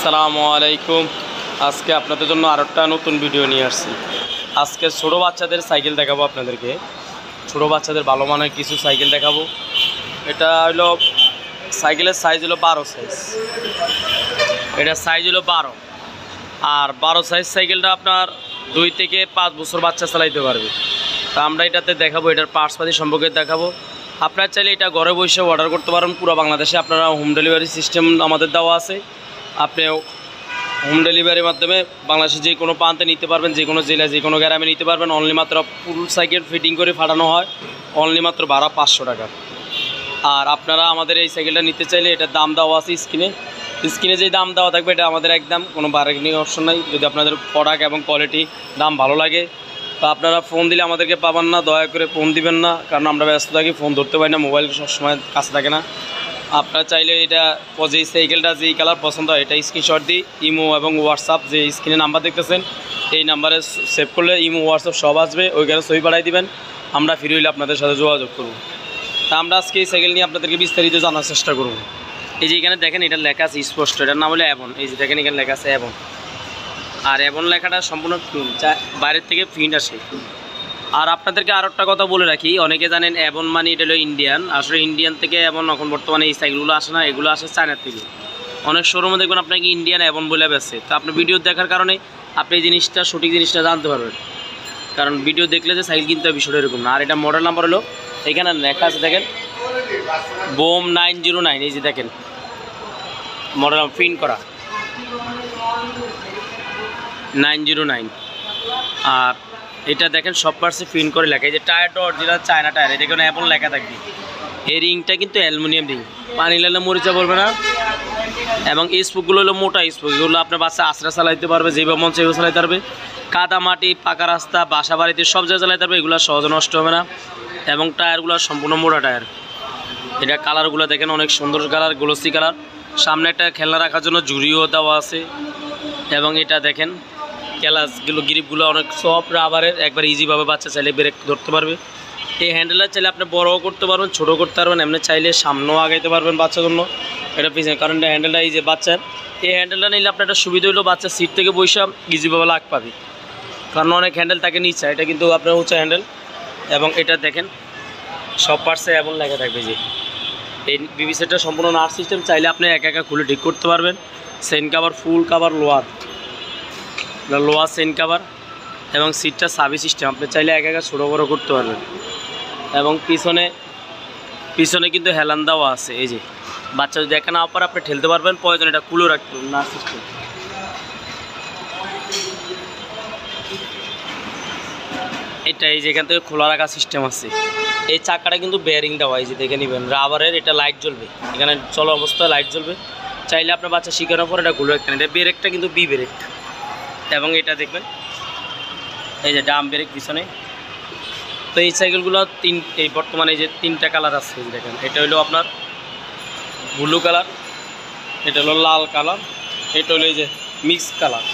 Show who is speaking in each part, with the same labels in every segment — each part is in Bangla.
Speaker 1: আসসালামু আলাইকুম। আজকে আপনাদের জন্য আরেকটা নতুন ভিডিও নিয়ে আসছি। আজকে ছোটো বাচ্চাদের সাইকেল দেখাবো আপনাদেরকে। ছোটো বাচ্চাদের ভালো মানের কিছু সাইকেল দেখাবো। এটা হলো সাইকেলের সাইজ হলো 12 সাইজ। এটা সাইজ হলো 12, আর 12 সাইজ সাইকেলটা আপনার 2 থেকে 5 বছর বাচ্চা চালাইতে পারবে। তা আমরা এটাতে দেখাবো, এটার পার্টসপাতি সম্পর্কে দেখাবো। আপনারা চাইলে এটা ঘরে বসে অর্ডার করতে পারেন। পুরো বাংলাদেশে আপনারা হোম ডেলিভারি সিস্টেম আমাদের দেওয়া আছে। আপনি হোম ডেলিভারির মাধ্যমে বাংলাদেশে যে কোনো প্রান্তে নিতে পারবেন, যে কোনো জেলায় যে কোনো গ্রামে নিতে পারবেন। অনলি মাত্র ফুল সাইকেল ফিটিং করে ফাটানো হয়, অনলি মাত্র ভাড়া 500 টাকা। আর আপনারা আমাদের এই সাইকেলটা নিতে চাইলে এটার দাম দেওয়া আছে স্ক্রিনে যেই দাম দেওয়া থাকবে, এটা আমাদের একদম কোনো বার্গেনিং অপশন নাই। যদি আপনাদের প্রোডাক্ট এবং কোয়ালিটি দাম ভালো লাগে তো আপনারা ফোন দিলে আমাদেরকে পাবেন না, দয়া করে ফোন দিবেন না, কারণ আমরা ব্যস্ত থাকি, ফোন ধরতে পারি না, মোবাইল সবসময় কাছে থাকে না। আপনারা চাইলে এটা যেই সাইকেলটা যেই কালার পছন্দ হয় এটা স্ক্রিনশট দিই ইমো এবং হোয়াটসঅ্যাপ যে স্ক্রিনে নাম্বার দেখতেছেন এই নাম্বারে সেভ করলে ইমো হোয়াটসঅ্যাপ সব আসবে, ওইখানে ছবি পাঠাই দিবেন, আমরা ফ্রি হইলে আপনাদের সাথে যোগাযোগ করব। তা আমরা আজকে এই সাইকেল নিয়ে আপনাদেরকে বিস্তারিত জানার চেষ্টা করব। এই যে এখানে দেখেন এটা লেখা আছে স্পষ্ট, এটার নাম হলো অ্যাভন। এই যে দেখেন এখানে লেখা আছে অ্যাভন, আর অ্যাভন লেখাটা সম্পূর্ণ প্রিন্ট, বাইরের থেকে প্রিন্ট আসে। আর আপনাদেরকে আরও একটা কথা বলে রাখি, অনেকে জানেন অ্যাভন মানে এটা হলো ইন্ডিয়ান। আসলে ইন্ডিয়ান থেকে অ্যাভন এখন বর্তমানে এই সাইকেলগুলো আসে না, এগুলো আসে চায়নার থেকে। অনেক শোরুমে দেখবেন আপনাকে ইন্ডিয়ান অ্যাভন বলে বেছে। তো আপনি ভিডিও দেখার কারণে আপনি এই জিনিসটা সঠিক জিনিসটা জানতে পারবেন, কারণ ভিডিও দেখলে যে সাইকেল কিনতে হবে বিষয়টা এরকম না। আর এটা মডেল নাম্বার হলো এখানে লেখা আছে দেখেন বোম 909। এই যে দেখেন মডেল প্রিন্ট করা 909। আর এটা দেখেন সব পার্টসে প্রিন্ট করে লেখা। এই যে টায়ারটা অরিজিনাল চায়না টায়ার, এটা কোনো অ্যাপল লেখা থাকবে। এই রিংটা কিন্তু অ্যালুমিনিয়াম রিং, পানি লাগলে মরিচা পড়বে না। এবং স্পুকগুলো হলো মোটা স্পুক, এগুলো আপনার বাচ্চা আশ্রা চালাইতে পারবে, যেভাবে মন সেভাবে চালাইতে পারবে। কাদা মাটি পাকা রাস্তা বাসা বাড়িতে সব জায়গায় চালাইতে পারবে, এগুলো সহজে নষ্ট হবে না। এবং টায়ারগুলো সম্পূর্ণ মোটা টায়ার। এটা কালারগুলো দেখেন অনেক সুন্দর কালার, গ্লোসি কালার। সামনে একটা খেলনা রাখার জন্য ঝুড়িও দেওয়া আছে। এবং এটা দেখেন ক্যালাসগুলো গ্রিপগুলো অনেক সফট রাবারের, একবার ইজিভাবে বাচ্চা চাইলে ব্রেক ধরতে পারবে। এই হ্যান্ডেলটা চাইলে আপনি বড়ও করতে পারবেন, ছোটো করতে পারবেন, এমনি চাইলে সামনেও আগাইতে পারবেন বাচ্চার জন্য। এটা পিছনে, কারণ এটা হ্যান্ডেলটা এই যে বাচ্চার এই হ্যান্ডেলটা নিলে আপনার একটা সুবিধা হলো বাচ্চার সিট থেকে বসে ইজিভাবে লাগ পাবে, কারণ অনেক হ্যান্ডেল থাকে নিচে, এটা কিন্তু আপনার উঁচা হ্যান্ডেল। এবং এটা দেখেন সব পার্টসে এমন লেখা থাকবে যে এই বিবিসিটা সম্পূর্ণ নাট সিস্টেম, চাইলে আপনি একা একা খুলে ঠিক করতে পারবেন। সেন কাভার ফুল কাভার লোয়ার সেন কাভার, এবং সিটটা সাবি সিস্টেম, আপনি চাইলে একা একা ছোটো বড়ো করতে পারবেন। এবং পিছনে কিন্তু হেলান দেওয়া আছে। এই যে বাচ্চা যদি একা না পারে আপনি ঠেলতে পারবেন, প্রয়োজন এটা খুলে রাখতে পারবেন নাট সিস্টেম। এটা এই যে এখান থেকে খোলা রাখা সিস্টেম আছে। এই চাকাটা কিন্তু বেয়ারিং দেওয়া, এই যে দেখে নেবেন রাবারের, এটা লাইট জ্বলবে, এখানে চলো অবস্থায় লাইট জ্বলবে। চাইলে আপনার বাচ্চা শিখানোর পর এটা খুলে রাখতে এটা ব্রেকটা কিন্তু বি ব্রেক। এবং এটা দেখবেন এই যে ডাম ব্রেক পিছনে। তো এই সাইকেলগুলো এই বর্তমানে এই যে 3টা কালার আছে। দেখেন এটা হলো আপনার ব্লু কালার, এটা হলো লাল কালার, এটা হলো এই যে মিক্স কালার।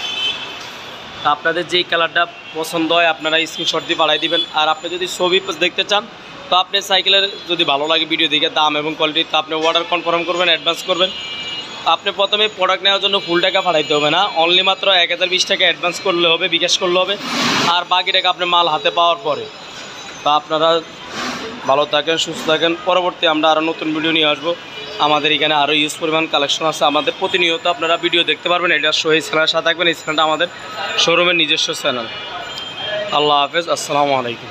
Speaker 1: তা আপনাদের যেই কালারটা পছন্দ হয় আপনারা স্ক্রিনশট দিয়ে পাঠিয়ে দিবেন। আর আপনি যদি ছবি দেখতে চান তো আপনি সাইকেলের যদি ভালো লাগে ভিডিও দেখে দাম এবং কোয়ালিটি, তো আপনি অর্ডার কনফার্ম করবেন, অ্যাডভান্স করবেন। আপনি প্রথমে প্রোডাক্ট নেওয়ার জন্য ফুল টাকা পাঠাইতে হবে না, অনলি মাত্র 1020 টাকা অ্যাডভান্স করলে হবে, বিকাশ করলে হবে। আর বাকি টাকা আপনি মাল হাতে পাওয়ার পরে। তা আপনারা ভালো থাকেন, সুস্থ থাকেন। পরবর্তী আমরা আরও নতুন ভিডিও নিয়ে আসবো। আমাদের এখানে আরও ইউজ পরিমাণ কালেকশন আছে, আমাদের প্রতিনিয়ত আপনারা ভিডিও দেখতে পারবেন। এটা এই চ্যানেলের সাথে থাকবেন, এই চ্যানেলটা আমাদের শোরুমের নিজস্ব চ্যানেল। আল্লাহ হাফেজ, আসসালামু আলাইকুম।